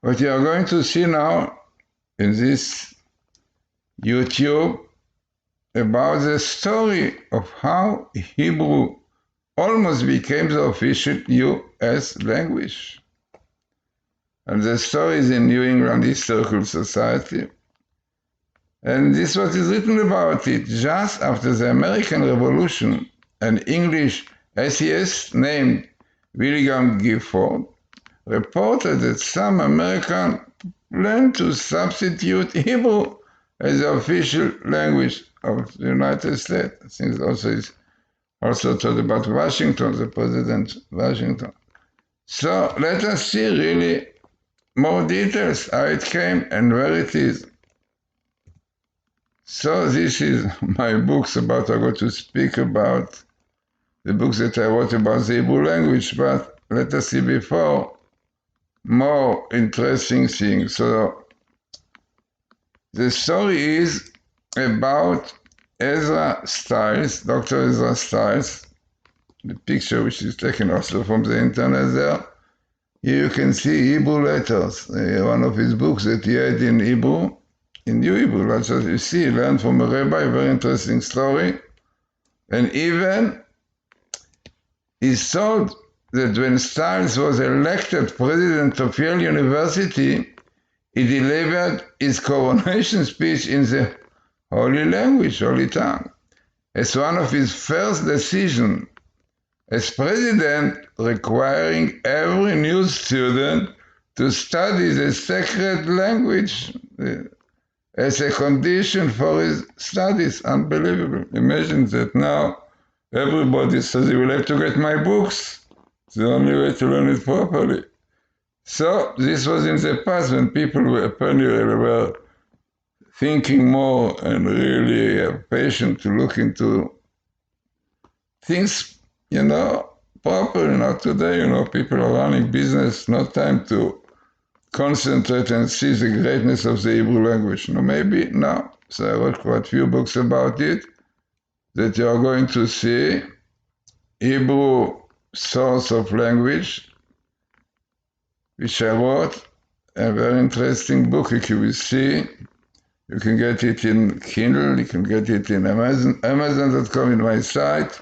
What you are going to see now in this YouTube about the story of how Hebrew almost became the official U.S. language. And the story is in New England Historical Society. And this is what is written about it. Just after the American Revolution, an English essayist named William Gifford reported that some Americans planned to substitute Hebrew as the official language of the United States. I think it's also talked about Washington, the President Washington. So let us see really more details, how it came and where it is. So this is my books about, I'm going to speak about the books that I wrote about the Hebrew language, but let us see before more interesting things. So the story is about Ezra Stiles, Dr. Ezra Stiles, the picture which is taken also from the internet there. Here you can see Hebrew letters, one of his books that he had in Hebrew, in New Hebrew. That's what you see, learned from a rabbi, very interesting story. And even he thought that when Stiles was elected president of Yale University, he delivered his coronation speech in the holy language, holy tongue, as one of his first decisions as president, requiring every new student to study the sacred language as a condition for his studies. Unbelievable. Imagine that now everybody says you will have to get my books. It's the only way to learn it properly. So this was in the past when people were thinking more and really patient to look into things, properly. Now today, people are running business, no time to concentrate and see the greatness of the Hebrew language. Maybe now. So I wrote quite a few books about it that you are going to see. Hebrew source of language, which I wrote, a very interesting book. You will see. You can get it in Kindle, you can get it in Amazon.com, in my site,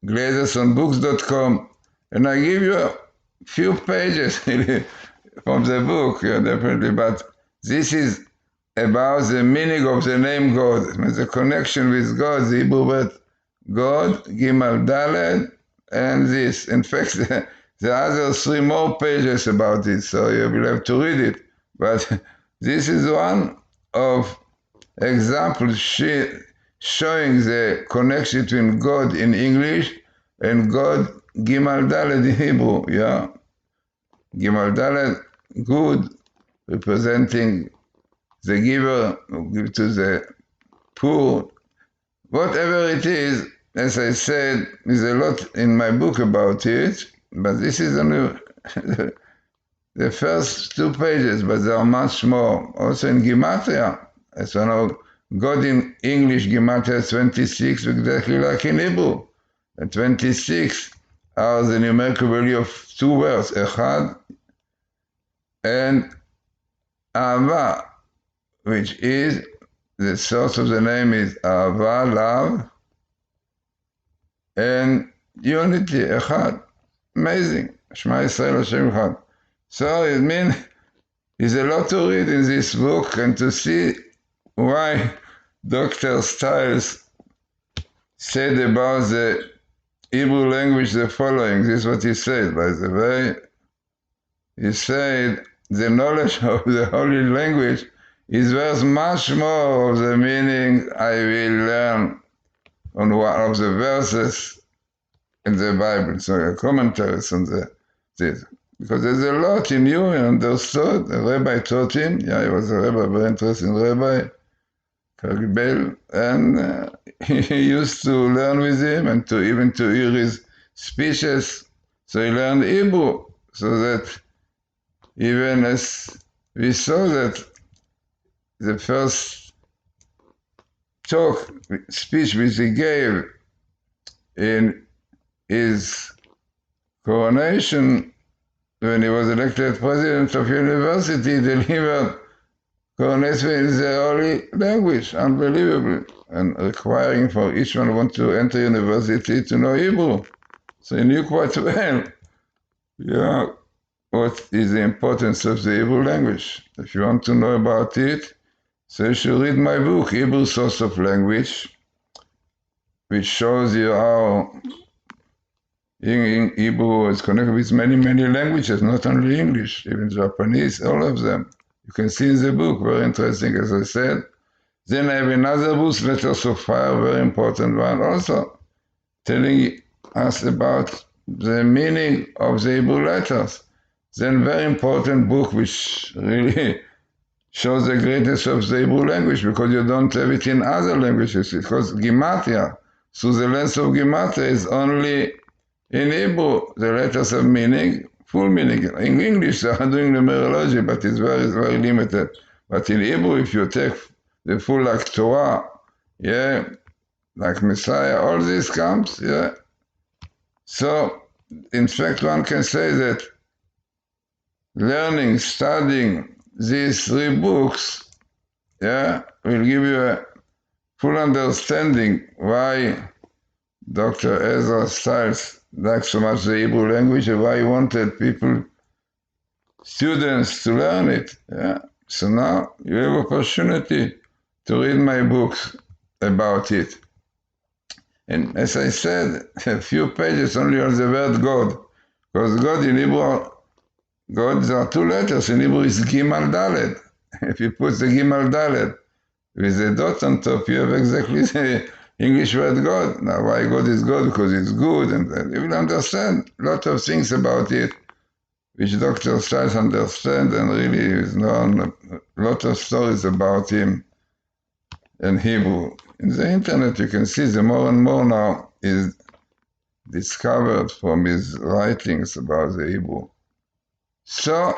GlazersonBooks.com, and I give you a few pages from the book, definitely, but this is about the meaning of the name God, the connection with God, the Hebrew word God, Gimel Daled, and this. In fact, the other 3 more pages about it, so you will have to read it. But this is one of examples showing the connection between God in English and God Gimel Daled in Hebrew. Gimel Daled, good, representing the giver who gives to the poor. Whatever it is, as I said, there's a lot in my book about it, but this is only the first 2 pages, but there are much more. Also in Gematria, as you know, God in English, Gematria is 26, exactly like in Hebrew. And 26 are the numerical value of 2 words, Echad and Ahava, which is, the source of the name is Ahava, love, and unity, Echad. Amazing. Shema Yisrael Hashem Echad. So it means there's a lot to read in this book and to see why Dr. Stiles said about the Hebrew language the following. This is what he said, by the way. He said, the knowledge of the holy language is worth much more of the meaning I will learn on one of the verses in the Bible. So commentaries on this. Because there's a lot he knew and understood. The rabbi taught him. He was a rabbi, very interesting rabbi, Karibel, and he used to learn with him and to even to hear his speeches. So he learned Hebrew, so that even as we saw that the first speech which he gave in his coronation when he was elected president of university, delivered coronation in the holy language, unbelievable, and requiring for each one who wants to enter university to know Hebrew. So he knew quite well, what is the importance of the Hebrew language. If you want to know about it, so you should read my book, Hebrew Source of Language, which shows you how Hebrew is connected with many, many languages, not only English, even Japanese, all of them. You can see in the book, very interesting, as I said. Then I have another book, Letters of Fire, very important one also, telling us about the meaning of the Hebrew letters. Then very important book, which really shows the greatness of the Hebrew language, because you don't have it in other languages, because Gematria, through the lens of Gematria, is only in Hebrew. The letters have meaning, full meaning. In English, they are doing numerology, but it's very, very limited. But in Hebrew, if you take the full like Torah, like Messiah, all this comes, So, in fact, one can say that learning, studying these three books, will give you a full understanding why Dr. Ezra Stiles likes so much the Hebrew language and why he wanted students to learn it. So now you have opportunity to read my books about it. And as I said, a few pages only on the word God, because God in Hebrew, God, there are two letters. In Hebrew is Gimal Dalet. If you put the Gimal Dalet with a dot on top, you have exactly the English word God. Now, why God is God? Because it's good, and you will understand a lot of things about it, which Dr. Stiles understands, and really is known a lot of stories about him in Hebrew. In the internet, you can see the more and more now is discovered from his writings about the Hebrew. So,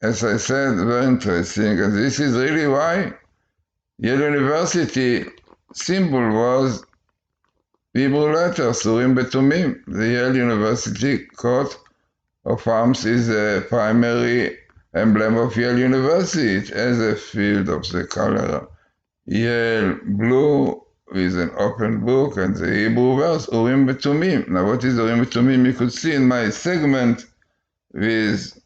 as I said, very interesting, and this is really why Yale University symbol was Hebrew letters, Urim Betumim. The Yale University coat of arms is a primary emblem of Yale University. It has a field of the color Yale blue with an open book and the Hebrew verse, Urim Betumim. Now, what is Urim Betumim? You could see in my segment with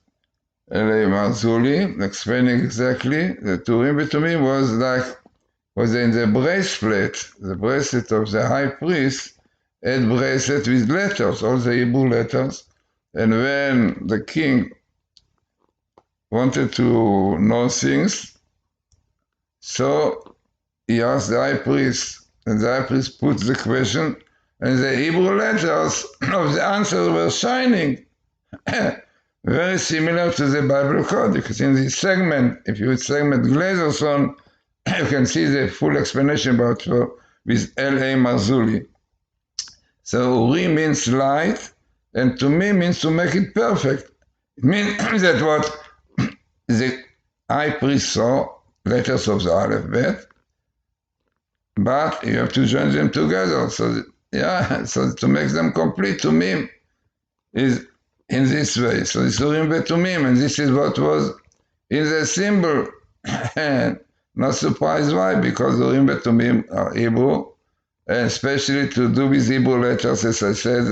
L.A. Marzulli explaining exactly that Urim Betumim was in the bracelet of the high priest, had bracelet with letters, all the Hebrew letters. And when the king wanted to know things, so he asked the high priest, and the high priest put the question, and the Hebrew letters of the answers were shining. Very similar to the Bible code. You can see in this segment, if you would segment Glazerson, you can see the full explanation about with L.A. Marzulli. So Uri means light, and to me means to make it perfect. It means that what the high priest saw, letters of the alphabet, but you have to join them together. So to make them complete to me is in this way. So it's Urim Betumim, and this is what was in the symbol. And not surprised why, because Urim Betumim are Hebrew, and especially to do with Hebrew letters, as I said,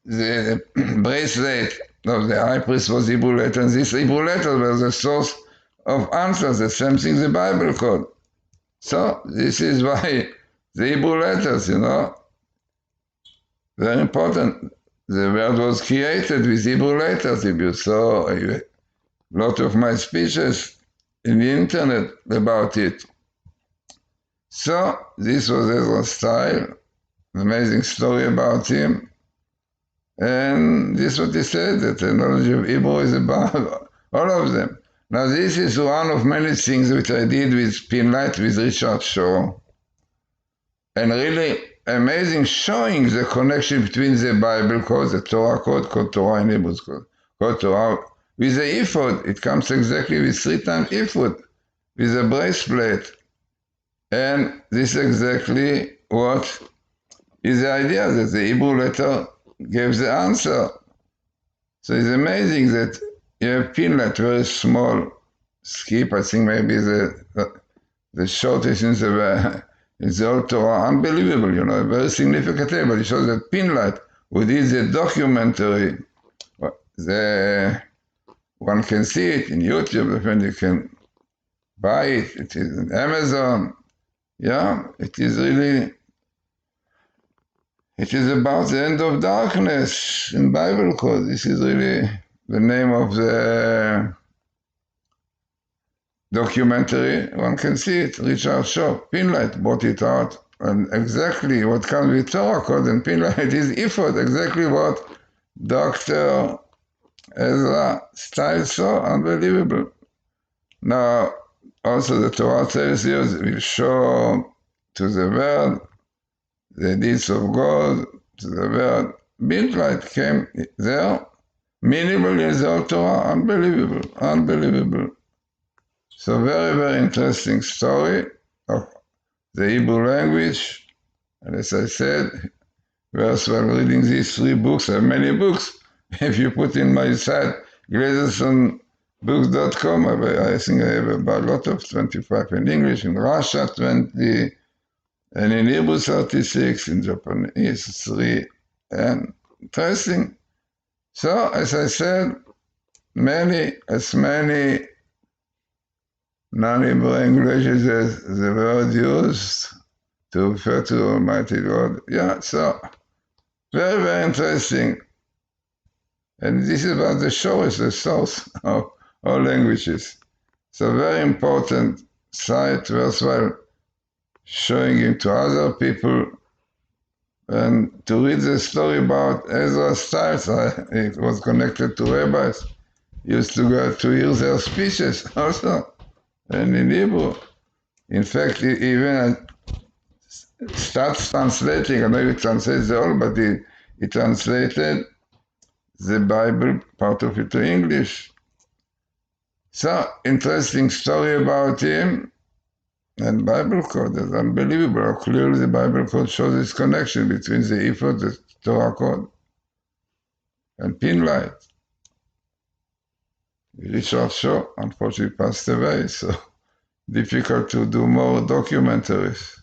the bracelet of the high priest was Hebrew letters, and these Hebrew letters were the source of answers, the same thing the Bible code. So this is why the Hebrew letters, very important. The word was created with Hebrew letters. If you saw a lot of my speeches in the internet about it. So this was Ezra Stiles, an amazing story about him. And this is what he said, that the knowledge of Hebrew is about all of them. Now this is one of many things which I did with Pinlight with Richard Shaw. And really amazing, showing the connection between the Bible code, the Torah code, called Torah in Hebrew, called Torah, with the ephod. It comes exactly with 3 times ephod, with a bracelet. And this is exactly what is the idea, that the Hebrew letter gives the answer. So it's amazing that you have pinlight, very small skip. I think maybe the shortest in the old Torah. Unbelievable, very significant. But it shows that pinlight, who did the documentary, one can see it in YouTube, and you can buy it. It is on Amazon. Yeah, it is about the end of darkness in Bible code. This is really the name of the documentary. One can see it. Richard Shaw, Pinlight, brought it out. And exactly what comes with Torah code and Pinlight is Ephod, exactly what Dr. Ezra Stiles saw. Unbelievable. Now, also the Torah tells you, will show to the world the deeds of God, to the world. Pinlight came there, minimal in the old Torah. Unbelievable. So very, very interesting story of the Hebrew language. And as I said, while reading these 3 books, I have many books. If you put in my site, GlazersonBooks.com, I think I have about a lot of 25 in English, in Russia 20, and in Hebrew 36, in Japanese 3, and interesting. So, as I said, many non-Hebrew languages as the word used to refer to Almighty God. Yeah, so very, very interesting. And this is about the source of all languages. So very important site, worthwhile showing it to other people. And to read the story about Ezra Stiles, it was connected to rabbis. Used to go to hear their speeches also, and in Hebrew. In fact, even starts translating. I know he translates the whole, but he translated the Bible, part of it, to English. So, interesting story about him. And Bible code is unbelievable how clearly the Bible code shows this connection between the ephod, the Torah code, and Pinlight. Richard Shaw, unfortunately, passed away, so difficult to do more documentaries.